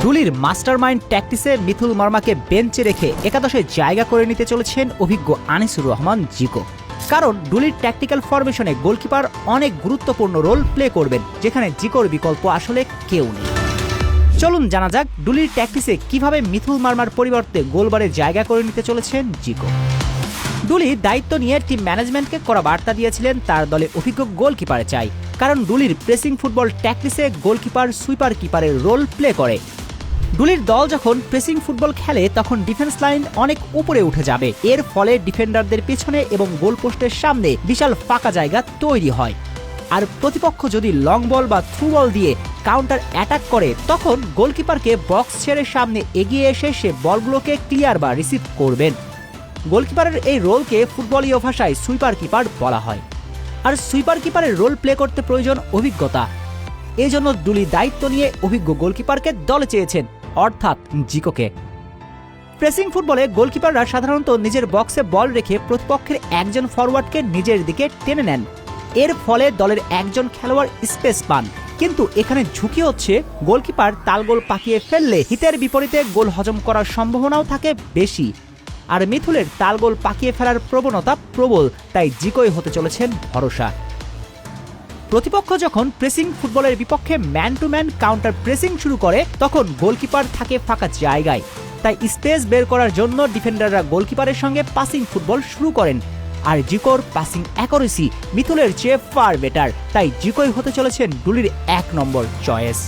ডুলির mastermind ট্যাকটিসে Mithul মার্মাকে বেঞ্চে রেখে একাদশে জায়গা করে নিতে চলেছেন অভিজ্ঞ আনিসুর রহমান জিকো। কারণ ডুলির ট্যাকটিক্যাল ফরমেশনে গোলকিপার অনেক গুরুত্বপূর্ণ রোল প্লে করবেন, যেখানে জিকোর বিকল্প আসলে কেউ নেই। চলুন জানা যাক ডুলির ট্যাকটিসে কিভাবে মিথুল মার্মার পরিবর্তে গোলবারে জায়গা করে নিতে চলেছেন জিকো। ডুলি দায়িত্ব নিয়ে টিম ম্যানেজমেন্টকে কড়া বার্তা দিয়েছিলেন তার দলে অভিজ্ঞ গোলকিপার চাই, কারণ ডুলির প্রেসিং ফুটবল ট্যাকটিসে গোলকিপার সুইপার কিপারের রোল প্লে করে। ডুলির দল যখন প্রেসিং ফুটবল খেলে তখন ডিফেন্স লাইন অনেক উপরে উঠে যাবে, এর ফলে ডিফেন্ডারদের পেছনে এবং গোলপোস্টের সামনে বিশাল ফাঁকা জায়গা তৈরি হয়। আর প্রতিপক্ষ যদি লং বল বা থ্রু বল দিয়ে কাউন্টার অ্যাটাক করে তখন গোলকিপারকে বক্স ছেড়ে সামনে এগিয়ে এসে সে বলগুলোকে ক্লিয়ার বা রিসিভ করবেন। গোলকিপারের এই রোলকে ফুটবলীয় ভাষায় সুইপার কিপার বলা হয়। আর সুইপার কিপারের রোল প্লে করতে প্রয়োজন অভিজ্ঞতা। এই জন্য ডুলি দায়িত্ব নিয়ে অভিজ্ঞ গোলকিপারকে দলে চেয়েছেন, অর্থাৎ জিকোকে। প্রেসিং ফুটবলে গোলকিপাররা সাধারণত নিজের বক্সে বল রেখে প্রতিপক্ষের একজন ফরওয়ার্ডকে নিজের দিকে টেনে নেন, এর ফলে দলের একজন খেলোয়াড় স্পেস পান। কিন্তু এখানে ঝুঁকি হচ্ছে গোলকিপার তালগোল পাকিয়ে ফেললে হিতের বিপরীতে গোল হজম করার সম্ভাবনাও থাকে বেশি। আর মিথুলের তালগোল পাকিয়ে ফেলার প্রবণতা প্রবল, তাই জিকোই হতে চলেছেন ভরসা। প্রতিপক্ষ যখন প্রেসিং ফুটবলের বিপক্ষে man to man counter pressing শুরু করে তখন গোলকিপার থাকে ফাঁকা জায়গায়, তাই স্পেস বের করার জন্য ডিফেন্ডাররা গোলকিপারের সঙ্গে পাসিং ফুটবল শুরু করেন। আর জিকোর পাসিং অ্যাকুরেসি মিথুলের চেয়ে ফার বেটার, তাই জিকোই হতে চলেছেন ডুলির 1 নম্বর চয়েস।